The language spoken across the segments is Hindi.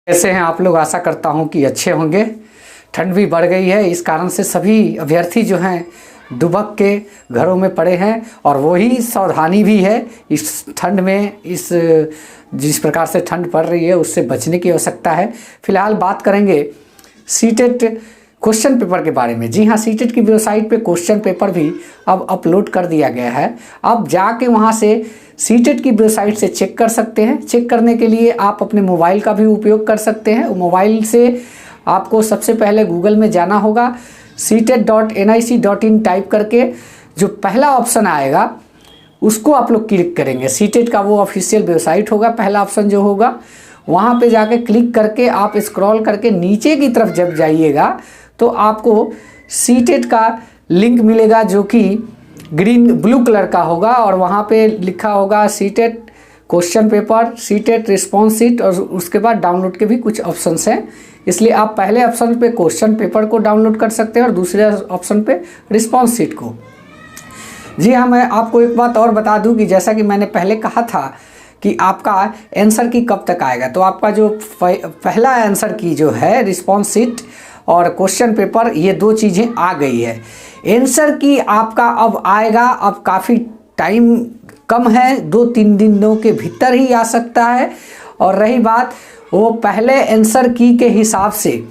कैसे हैं आप लोग? आशा करता हूं कि अच्छे होंगे। ठंड भी बढ़ गई है, इस कारण से सभी अभ्यर्थी जो हैं दुबक के घरों में पड़े हैं और वही सावधानी भी है इस ठंड में। जिस प्रकार से ठंड पड़ रही है उससे बचने की आवश्यकता है। फिलहाल बात करेंगे सीटेट क्वेश्चन पेपर के बारे में। जी हाँ, सीटेट की वेबसाइट पे क्वेश्चन पेपर भी अब अपलोड कर दिया गया है। अब जाके वहाँ से सीटेट की वेबसाइट से चेक कर सकते हैं। चेक करने के लिए आप अपने मोबाइल का भी उपयोग कर सकते हैं। मोबाइल से आपको सबसे पहले गूगल में जाना होगा, setet.nic.in टाइप करके जो पहला ऑप्शन आएगा उसको आप लोग क्लिक करेंगे। सीटेट का वो ऑफिशियल वेबसाइट होगा, पहला ऑप्शन जो होगा वहाँ पे जाके क्लिक करके आप स्क्रॉल करके नीचे की तरफ जब जाइएगा तो आपको सीटेट का लिंक मिलेगा जो कि ब्लू कलर का होगा और वहाँ पे लिखा होगा CTET question paper, CTET response sheet और उसके बाद डाउनलोड के भी कुछ ऑप्शंस हैं। इसलिए आप पहले ऑप्शन पे क्वेश्चन पेपर को डाउनलोड कर सकते हैं और दूसरे ऑप्शन पे रिस्पॉन्स शीट को। जी हाँ, मैं आपको एक बात और बता दूं कि जैसा कि मैंने पहले कहा था कि आपका आंसर की कब तक आएगा, तो आपका जो पहला आंसर की जो है रिस्पॉन्स शीट और क्वेश्चन पेपर, ये दो चीज़ें आ गई है। आंसर की आपका अब आएगा, अब काफ़ी टाइम कम है, 2-3 दिनों के भीतर ही आ सकता है। और रही बात वो पहले आंसर की के हिसाब से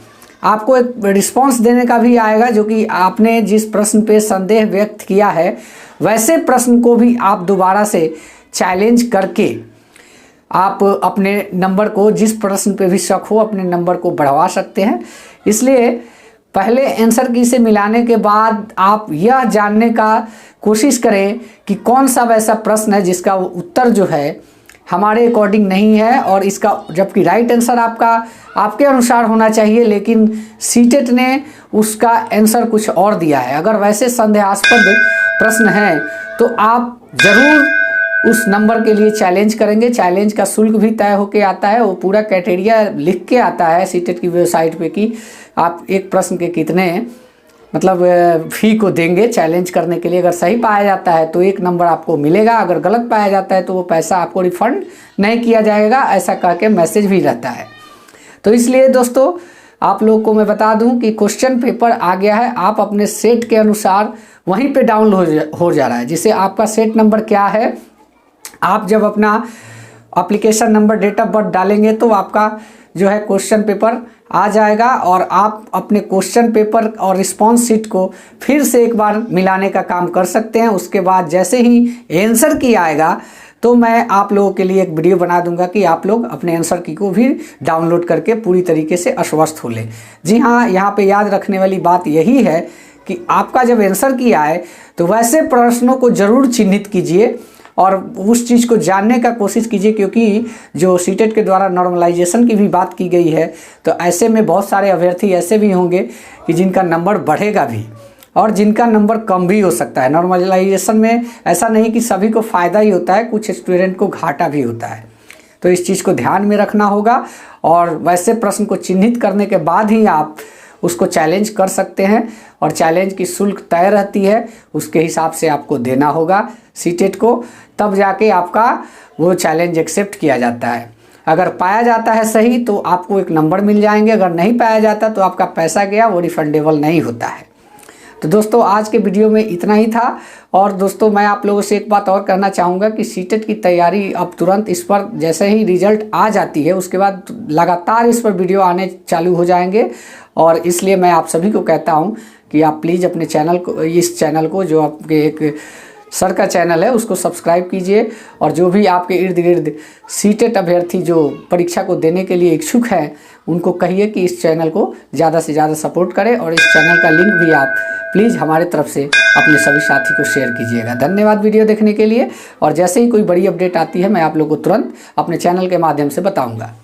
आपको एक रिस्पांस देने का भी आएगा, जो कि आपने जिस प्रश्न पे संदेह व्यक्त किया है वैसे प्रश्न को भी आप दोबारा से चैलेंज करके आप अपने नंबर को, जिस प्रश्न पे भी शक हो, अपने नंबर को बढ़वा सकते हैं। इसलिए पहले आंसर की से मिलाने के बाद आप यह जानने का कोशिश करें कि कौन सा वैसा प्रश्न है जिसका उत्तर जो है हमारे अकॉर्डिंग नहीं है और इसका, जबकि राइट आंसर आपके अनुसार होना चाहिए, लेकिन सीटेट ने उसका आंसर कुछ और दिया है। अगर वैसे संदेहास्पद प्रश्न हैं तो आप ज़रूर उस नंबर के लिए चैलेंज करेंगे। चैलेंज का शुल्क भी तय होके आता है, वो पूरा क्राइटेरिया लिख के आता है सीटेट की वेबसाइट पे कि आप एक प्रश्न के कितने फ़ी को देंगे चैलेंज करने के लिए। अगर सही पाया जाता है तो 1 नंबर आपको मिलेगा, अगर गलत पाया जाता है तो वो पैसा आपको रिफंड नहीं किया जाएगा, ऐसा करके मैसेज भी रहता है। तो इसलिए दोस्तों आप लोग को मैं बता दूं कि क्वेश्चन पेपर आ गया है, आप अपने सेट के अनुसार वहीं पे डाउनलोड हो जा रहा है। जिसे आपका सेट नंबर क्या है, आप जब अपना application number, date of birth डालेंगे तो आपका जो है क्वेश्चन पेपर आ जाएगा और आप अपने क्वेश्चन पेपर और रिस्पॉन्स शीट को फिर से एक बार मिलाने का काम कर सकते हैं। उसके बाद जैसे ही आंसर की आएगा तो मैं आप लोगों के लिए एक वीडियो बना दूंगा कि आप लोग अपने आंसर की को भी डाउनलोड करके पूरी तरीके से आश्वस्त हो लें। जी हाँ, यहाँ पे याद रखने वाली बात यही है कि आपका जब आंसर की आए तो वैसे प्रश्नों को ज़रूर चिन्हित कीजिए और उस चीज़ को जानने का कोशिश कीजिए, क्योंकि जो सीटेट के द्वारा नॉर्मलाइजेशन की भी बात की गई है तो ऐसे में बहुत सारे अभ्यर्थी ऐसे भी होंगे कि जिनका नंबर बढ़ेगा भी और जिनका नंबर कम भी हो सकता है। नॉर्मलाइजेशन में ऐसा नहीं कि सभी को फ़ायदा ही होता है, कुछ स्टूडेंट को घाटा भी होता है। तो इस चीज़ को ध्यान में रखना होगा और वैसे प्रश्न को चिन्हित करने के बाद ही आप उसको चैलेंज कर सकते हैं और चैलेंज की शुल्क तय रहती है, उसके हिसाब से आपको देना होगा सीटेट को, तब जाके आपका वो चैलेंज एक्सेप्ट किया जाता है। अगर पाया जाता है सही तो आपको 1 नंबर मिल जाएंगे, अगर नहीं पाया जाता तो आपका पैसा गया, वो रिफंडेबल नहीं होता है। तो दोस्तों आज के वीडियो में इतना ही था। और दोस्तों मैं आप लोगों से एक बात और कहना चाहूँगा कि सीटेट की तैयारी अब तुरंत इस पर जैसे ही रिजल्ट आ जाती है उसके बाद लगातार इस पर वीडियो आने चालू हो जाएंगे। और इसलिए मैं आप सभी को कहता हूँ कि आप प्लीज़ अपने चैनल को, इस चैनल को जो आपके एक सर का चैनल है उसको सब्सक्राइब कीजिए और जो भी आपके इर्द गिर्द सीटेट अभ्यर्थी जो परीक्षा को देने के लिए इच्छुक हैं उनको कहिए कि इस चैनल को ज़्यादा से ज़्यादा सपोर्ट करें और इस चैनल का लिंक भी आप प्लीज़ हमारे तरफ से अपने सभी साथी को शेयर कीजिएगा। धन्यवाद वीडियो देखने के लिए। और जैसे ही कोई बड़ी अपडेट आती है मैं आप लोगों को तुरंत अपने चैनल के माध्यम से बताऊँगा।